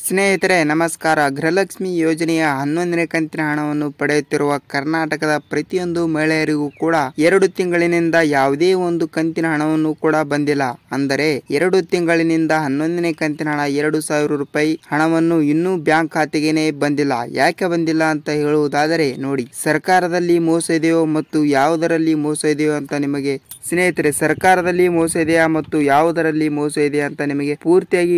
ಸ್ನೇಹಿತರೆ ನಮಸ್ಕಾರ. ಗೃಹಲಕ್ಷ್ಮಿ ಯೋಜನೆಯ 11ನೇ ಕಂತಿನ ಹಣವನ್ನು ಪಡೆಯುತ್ತಿರುವ ಕರ್ನಾಟಕದ ಪ್ರತಿಯೊಂದು ಮಹಿಳೆಯರಿಗೂ ಕೂಡ 2 ತಿಂಗಳಿನಿಂದ ಯಾವುದೇ ಒಂದು ಕಂತಿನ ಹಣವನ್ನು ಕೂಡ ಬಂದಿಲ್ಲ. ಅಂದರೆ 2 ತಿಂಗಳಿನಿಂದ 11ನೇ ಕಂತಿನ ಹಣ 2,000 ರೂಪಾಯಿ ಹಣವನ್ನು ಇನ್ನೂ ಬ್ಯಾಂಕ್ ಖಾತೆಗೇನೆ ಬಂದಿಲ್ಲ. ಯಾಕೆ ಬಂದಿಲ್ಲ ಅಂತ ಹೇಳುವುದಾದರೆ ನೋಡಿ, ಸರ್ಕಾರದಲ್ಲಿ ಮೋಸ ಇದೆಯೋ ಮತ್ತು ಯಾವುದರಲ್ಲಿ ಮೋಸ ಇದೆಯೋ ಅಂತ ನಿಮಗೆ ಸ್ನೇಹಿತರೆ ಸರ್ಕಾರದಲ್ಲಿ ಮೋಸ ಇದೆಯಾ ಮತ್ತು ಯಾವುದರಲ್ಲಿ ಮೋಸ ಇದೆಯಾ ಅಂತ ನಿಮಗೆ ಪೂರ್ತಿಯಾಗಿ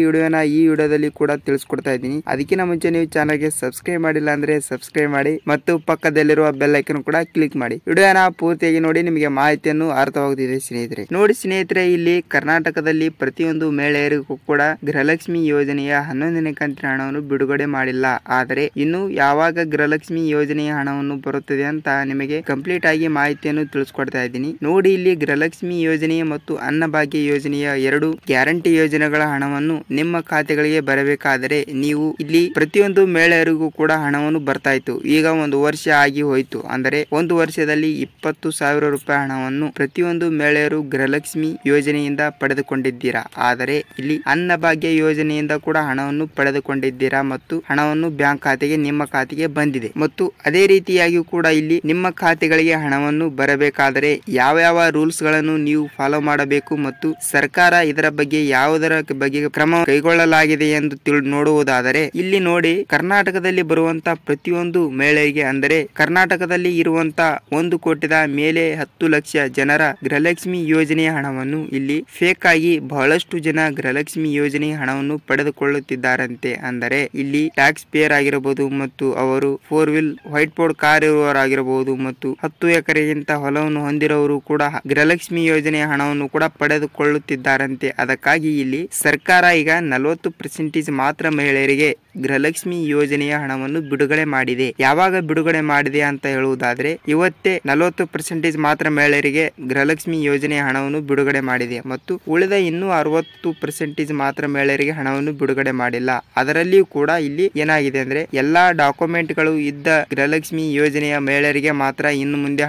ಈ ವಿಡಿಯೋದಲ್ಲಿ ಕೂಡ ತಿಳಿಸ್ಕೊಡ್ತಾ ಇದ್ದೀನಿ. ಅದಕ್ಕಿಂತ ಮುಂಚೆ ನೀವು ಚಾನಲ್ಗೆ ಸಬ್ಸ್ಕ್ರೈಬ್ ಮಾಡಿಲ್ಲ ಅಂದ್ರೆ ಸಬ್ಸ್ಕ್ರೈಬ್ ಮಾಡಿ ಮತ್ತು ಪಕ್ಕದಲ್ಲಿರುವ ಬೆಲ್ ಐಕನ್ ಕೂಡ ಕ್ಲಿಕ್ ಮಾಡಿ. ವಿಡಿಯೋನ ಪೂರ್ತಿಯಾಗಿ ನೋಡಿ, ನಿಮಗೆ ಮಾಹಿತಿಯನ್ನು ಅರ್ಥವಾಗುತ್ತಿದೆ ಸ್ನೇಹಿತರೆ. ನೋಡಿ ಸ್ನೇಹಿತರೆ, ಇಲ್ಲಿ ಕರ್ನಾಟಕದಲ್ಲಿ ಪ್ರತಿಯೊಂದು ಮಹಿಳೆಯರಿಗೂ ಕೂಡ ಗೃಹಲಕ್ಷ್ಮಿ ಯೋಜನೆಯ 11ನೇ ಕಂತಿನ ಹಣವನ್ನು ಬಿಡುಗಡೆ ಮಾಡಿಲ್ಲ. ಆದರೆ ಇನ್ನು ಯಾವಾಗ ಗೃಹಲಕ್ಷ್ಮಿ ಯೋಜನೆಯ ಹಣವನ್ನು ಬರುತ್ತದೆ ಅಂತ ನಿಮಗೆ ಕಂಪ್ಲೀಟ್ ಆಗಿ ಮಾಹಿತಿಯನ್ನು ತಿಳಿಸ್ಕೊಡ್ತಾ ಇದ್ದೀನಿ. ನೋಡಿ, ಇಲ್ಲಿ ಗೃಹಲಕ್ಷ್ಮಿ ಯೋಜನೆ ಮತ್ತು ಅನ್ನಭಾಗ್ಯ ಯೋಜನೆಯ 2 ಗ್ಯಾರಂಟಿ ಯೋಜನೆಗಳ ಹಣವನ್ನು ನಿಮ್ಮ ಖಾತೆಗಳಿಗೆ ಬರಬೇಕಾದರೆ ನೀವು ಇಲ್ಲಿ ಪ್ರತಿಯೊಂದು ಮಹಿಳೆಯರಿಗೂ ಕೂಡ ಹಣವನ್ನು ಬರ್ತಾ ಇತ್ತು. ಈಗ 1 ವರ್ಷ ಆಗಿ ಹೋಯಿತು. ಅಂದರೆ 1 ವರ್ಷದಲ್ಲಿ 20,000 ರೂಪಾಯಿ ಹಣವನ್ನು ಪ್ರತಿಯೊಂದು ಮಹಿಳೆಯರು ಗೃಹಲಕ್ಷ್ಮಿ ಯೋಜನೆಯಿಂದ ಪಡೆದುಕೊಂಡಿದ್ದೀರಾ. ಆದರೆ ಇಲ್ಲಿ ಅನ್ನಭಾಗ್ಯ ಯೋಜನೆಯಿಂದ ಕೂಡ ಹಣವನ್ನು ಪಡೆದುಕೊಂಡಿದ್ದೀರಾ ಮತ್ತು ಹಣವನ್ನು ಬ್ಯಾಂಕ್ ಖಾತೆಗೆ ನಿಮ್ಮ ಖಾತೆಗೆ ಬಂದಿದೆ. ಮತ್ತು ಅದೇ ರೀತಿಯಾಗಿ ಕೂಡ ಇಲ್ಲಿ ನಿಮ್ಮ ಖಾತೆಗಳಿಗೆ ಹಣವನ್ನು ಬರಬೇಕಾದರೆ ಯಾವ ರೂಲ್ಸ್ ಗಳನ್ನು ನೀವು ಫಾಲೋ ಮಾಡಬೇಕು ಮತ್ತು ಸರ್ಕಾರ ಇದರ ಬಗ್ಗೆ ಯಾವುದರ ಬಗ್ಗೆ ಕ್ರಮ ಕೈಗೊಳ್ಳಲಾಗಿದೆ ಎಂದು ನೋಡುವುದಾದರೆ ಇಲ್ಲಿ ನೋಡಿ, ಕರ್ನಾಟಕದಲ್ಲಿ ಬರುವಂತ ಪ್ರತಿಯೊಂದು ಮಹಿಳೆಗೆ ಅಂದರೆ ಕರ್ನಾಟಕದಲ್ಲಿ ಇರುವಂತ 1 ಕೋಟಿದ ಮೇಲೆ 10 ಲಕ್ಷ ಜನರ ಗೃಹಲಕ್ಷ್ಮಿ ಯೋಜನೆಯ ಹಣವನ್ನು ಇಲ್ಲಿ ಫೇಕ್ ಆಗಿ ಬಹಳಷ್ಟು ಜನ ಗೃಹಲಕ್ಷ್ಮಿ ಯೋಜನೆಯ ಹಣವನ್ನು ಪಡೆದುಕೊಳ್ಳುತ್ತಿದ್ದಾರಂತೆ. ಅಂದರೆ ಇಲ್ಲಿ ಟ್ಯಾಕ್ಸ್ ಪೇಯರ್ ಆಗಿರಬಹುದು ಮತ್ತು ಅವರು 4 ವೀಲ್ ವೈಟ್ ಬೋರ್ಡ್ ಕಾರ್ ಇರುವವರಾಗಿರಬಹುದು ಮತ್ತು 10 ಎಕರೆಗಿಂತ ಹೊಲವನ್ನು ಹೊಂದಿರುವವರು ಕೂಡ ಗೃಹಲಕ್ಷ್ಮಿ ಯೋಜನೆಯ ಹಣವನ್ನು ಕೂಡ ಪಡೆದುಕೊಳ್ಳುತ್ತಿದ್ದಾರಂತೆ. ಅದಕ್ಕಾಗಿ ಇಲ್ಲಿ ಸರ್ಕಾರ ಈಗ 40% ಮಾತ್ರ ಮಹಿಳೆಯರಿಗೆ ಗೃಹಲಕ್ಷ್ಮಿ ಯೋಜನೆಯ ಹಣವನ್ನು ಬಿಡುಗಡೆ ಮಾಡಿದೆ. ಯಾವಾಗ ಬಿಡುಗಡೆ ಮಾಡಿದೆ ಅಂತ ಹೇಳುವುದಾದ್ರೆ ಇವತ್ತೇ 40% ಮಾತ್ರ ಮಹಿಳೆಯರಿಗೆ ಗೃಹಲಕ್ಷ್ಮಿ ಯೋಜನೆಯ ಹಣವನ್ನು ಬಿಡುಗಡೆ ಮಾಡಿದೆ ಮತ್ತು ಉಳಿದ ಇನ್ನೂ 60% ಮಾತ್ರ ಮಹಿಳೆಯರಿಗೆ ಹಣವನ್ನು ಬಿಡುಗಡೆ ಮಾಡಿಲ್ಲ. ಅದರಲ್ಲಿಯೂ ಕೂಡ ಇಲ್ಲಿ ಏನಾಗಿದೆ ಅಂದ್ರೆ ಎಲ್ಲಾ ಡಾಕ್ಯುಮೆಂಟ್ಗಳು ಇದ್ದ ಗೃಹಲಕ್ಷ್ಮಿ ಯೋಜನೆಯ ಮಹಿಳೆಯರಿಗೆ ಮಾತ್ರ ಇನ್ನು ಮುಂದೆ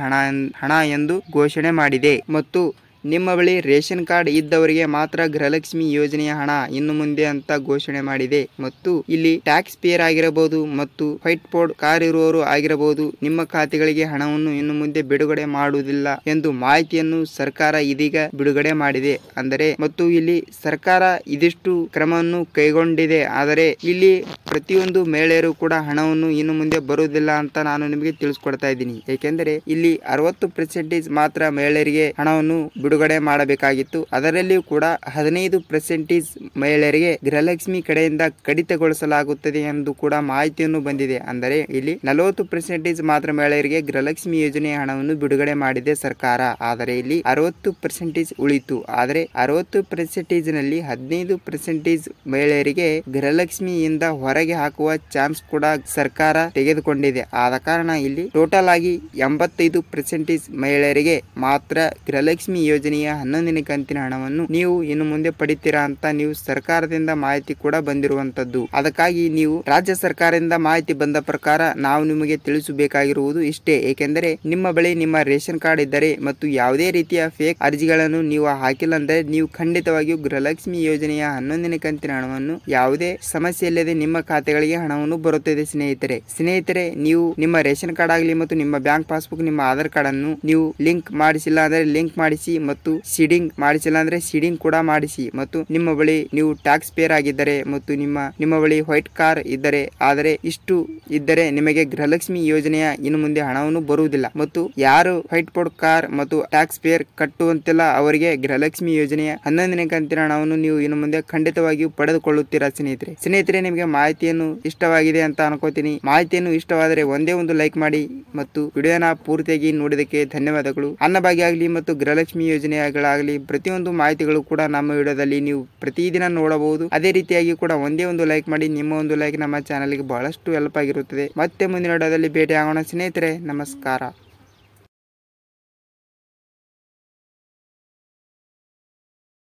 ಹಣ ಎಂದು ಘೋಷಣೆ ಮಾಡಿದೆ ಮತ್ತು ನಿಮ್ಮ ಬಳಿ ರೇಷನ್ ಕಾರ್ಡ್ ಇದ್ದವರಿಗೆ ಮಾತ್ರ ಗೃಹಲಕ್ಷ್ಮಿ ಯೋಜನೆಯ ಹಣ ಇನ್ನು ಮುಂದೆ ಅಂತ ಘೋಷಣೆ ಮಾಡಿದೆ. ಮತ್ತು ಇಲ್ಲಿ ಟ್ಯಾಕ್ಸ್ ಪೇಯರ್ ಆಗಿರಬಹುದು ಮತ್ತು ವೈಟ್ ಬೋರ್ಡ್ ಕಾರ್ ಇರುವವರು ಆಗಿರಬಹುದು, ನಿಮ್ಮ ಖಾತೆಗಳಿಗೆ ಹಣವನ್ನು ಇನ್ನು ಮುಂದೆ ಬಿಡುಗಡೆ ಮಾಡುವುದಿಲ್ಲ ಎಂದು ಮಾಹಿತಿಯನ್ನು ಸರ್ಕಾರ ಇದೀಗ ಬಿಡುಗಡೆ ಮಾಡಿದೆ. ಅಂದರೆ ಮತ್ತು ಇಲ್ಲಿ ಸರ್ಕಾರ ಇದಿಷ್ಟು ಕ್ರಮವನ್ನು ಕೈಗೊಂಡಿದೆ. ಆದರೆ ಇಲ್ಲಿ ಪ್ರತಿಯೊಂದು ಮಹಿಳೆಯರು ಕೂಡ ಹಣವನ್ನು ಇನ್ನು ಮುಂದೆ ಬರುವುದಿಲ್ಲ ಅಂತ ನಾನು ನಿಮಗೆ ತಿಳಿಸ್ಕೊಡ್ತಾ ಇದ್ದೀನಿ. ಏಕೆಂದರೆ ಇಲ್ಲಿ 60% ಮಾತ್ರ ಮಹಿಳೆಯರಿಗೆ ಹಣವನ್ನು ಬಿಡುಗಡೆ ಮಾಡಬೇಕಾಗಿತ್ತು. ಅದರಲ್ಲಿಯೂ ಕೂಡ 15% ಮಹಿಳೆಯರಿಗೆ ಗೃಹಲಕ್ಷ್ಮಿ ಕಡೆಯಿಂದ ಕಡಿತಗೊಳಿಸಲಾಗುತ್ತದೆ ಎಂದು ಕೂಡ ಮಾಹಿತಿಯನ್ನು ಬಂದಿದೆ. ಅಂದರೆ ಇಲ್ಲಿ 40% ಮಾತ್ರ ಮಹಿಳೆಯರಿಗೆ ಗೃಹಲಕ್ಷ್ಮಿ ಯೋಜನೆಯ ಹಣವನ್ನು ಬಿಡುಗಡೆ ಮಾಡಿದೆ ಸರ್ಕಾರ. ಆದರೆ ಇಲ್ಲಿ 60% ಉಳಿತು. ಆದರೆ 60% ನಲ್ಲಿ 15% ಮಹಿಳೆಯರಿಗೆ ಗೃಹಲಕ್ಷ್ಮಿಯಿಂದ ಹೊರಗೆ ಹಾಕುವ ಚಾನ್ಸ್ ಕೂಡ ಸರ್ಕಾರ ತೆಗೆದುಕೊಂಡಿದೆ. ಆದ ಕಾರಣ ಇಲ್ಲಿ ಟೋಟಲ್ ಆಗಿ 85% ಮಹಿಳೆಯರಿಗೆ ಮಾತ್ರ ಗೃಹಲಕ್ಷ್ಮಿ ಯೋಜನೆಯ 11ನೇ ಕಂತಿನ ಹಣವನ್ನು ನೀವು ಇನ್ನು ಮುಂದೆ ಪಡಿತೀರಾ ಅಂತ ನೀವು ಸರ್ಕಾರದಿಂದ ಮಾಹಿತಿ ಕೂಡ ಬಂದಿರುವಂತದ್ದು. ಅದಕ್ಕಾಗಿ ನೀವು ರಾಜ್ಯ ಸರ್ಕಾರದಿಂದ ಮಾಹಿತಿ ಬಂದ ಪ್ರಕಾರ ನಾವು ನಿಮಗೆ ತಿಳಿಸಬೇಕಾಗಿರುವುದು ಇಷ್ಟೇ. ಏಕೆಂದರೆ ನಿಮ್ಮ ಬಳಿ ನಿಮ್ಮ ರೇಷನ್ ಕಾರ್ಡ್ ಇದ್ದರೆ ಮತ್ತು ಯಾವುದೇ ರೀತಿಯ ಫೇಕ್ ಅರ್ಜಿಗಳನ್ನು ನೀವು ಹಾಕಿಲ್ಲ ಅಂದ್ರೆ ನೀವು ಖಂಡಿತವಾಗಿಯೂ ಗೃಹಲಕ್ಷ್ಮಿ ಯೋಜನೆಯ 11ನೇ ಕಂತಿನ ಹಣವನ್ನು ಯಾವುದೇ ಸಮಸ್ಯೆ ಇಲ್ಲದೆ ನಿಮ್ಮ ಖಾತೆಗಳಿಗೆ ಹಣವನ್ನು ಬರುತ್ತದೆ. ಸ್ನೇಹಿತರೆ ನೀವು ನಿಮ್ಮ ರೇಷನ್ ಕಾರ್ಡ್ ಆಗಲಿ ಮತ್ತು ನಿಮ್ಮ ಬ್ಯಾಂಕ್ ಪಾಸ್ಬುಕ್, ನಿಮ್ಮ ಆಧಾರ್ ಕಾರ್ಡ್ ಅನ್ನು ನೀವು ಲಿಂಕ್ ಮಾಡಿಸಿಲ್ಲ ಅಂದ್ರೆ ಲಿಂಕ್ ಮಾಡಿಸಿ ಮತ್ತು ಸೀಡಿಂಗ್ ಮಾಡಿಸಿಲ್ಲ ಅಂದ್ರೆ ಸೀಡಿಂಗ್ ಕೂಡ ಮಾಡಿಸಿ. ಮತ್ತು ನಿಮ್ಮ ಬಳಿ ನೀವು ಟ್ಯಾಕ್ಸ್ ಪೇಯರ್ ಆಗಿದ್ದರೆ ಮತ್ತು ನಿಮ್ಮ ಬಳಿ ವೈಟ್ ಕಾರ್ ಇದ್ದರೆ, ಆದರೆ ಇಷ್ಟು ಇದ್ದರೆ ನಿಮಗೆ ಗೃಹಲಕ್ಷ್ಮಿ ಯೋಜನೆಯ ಇನ್ನು ಮುಂದೆ ಹಣವನ್ನು ಬರುವುದಿಲ್ಲ. ಮತ್ತು ಯಾರು ವೈಟ್ ಬೋರ್ಡ್ ಕಾರ್ ಮತ್ತು ಟ್ಯಾಕ್ಸ್ ಪೇಯರ್ ಕಟ್ಟುವಂತಿಲ್ಲ ಅವರಿಗೆ ಗೃಹಲಕ್ಷ್ಮಿ ಯೋಜನೆಯ 11ನೇ ಕಂತಿನ ಹಣವನ್ನು ನೀವು ಇನ್ನು ಮುಂದೆ ಖಂಡಿತವಾಗಿಯೂ ಪಡೆದುಕೊಳ್ಳುತ್ತೀರಾ. ಸ್ನೇಹಿತರೆ ನಿಮಗೆ ಮಾಹಿತಿಯನ್ನು ಇಷ್ಟವಾಗಿದೆ ಅಂತ ಅನ್ಕೋತೀನಿ. ಮಾಹಿತಿಯನ್ನು ಇಷ್ಟವಾದರೆ ಒಂದೇ ಒಂದು ಲೈಕ್ ಮಾಡಿ ಮತ್ತು ವಿಡಿಯೋನ ಪೂರ್ತಿಯಾಗಿ ನೋಡಿದಕ್ಕೆ ಧನ್ಯವಾದಗಳು. ಅನ್ನಭಾಗ್ಯ ಆಗಲಿ ಮತ್ತು ಗೃಹಲಕ್ಷ್ಮಿ ಯೋಜನೆಗಳಾಗಲಿ ಪ್ರತಿಯೊಂದು ಮಾಹಿತಿಗಳು ಕೂಡ ನಮ್ಮ ವಿಡಿಯೋದಲ್ಲಿ ನೀವು ಪ್ರತಿದಿನ ನೋಡಬಹುದು. ಅದೇ ರೀತಿಯಾಗಿ ಕೂಡ ಒಂದೇ ಒಂದು ಲೈಕ್ ಮಾಡಿ. ನಿಮ್ಮ ಒಂದು ಲೈಕ್ ನಮ್ಮ ಚಾನಲ್ಗೆ ಬಹಳಷ್ಟು ಹೆಲ್ಪ್ ಆಗಿರುತ್ತದೆ. ಮತ್ತೆ ಮುಂದಿನ ವಿಡಿಯೋದಲ್ಲಿ ಭೇಟಿ ಆಗೋಣ ಸ್ನೇಹಿತರೆ. ನಮಸ್ಕಾರ.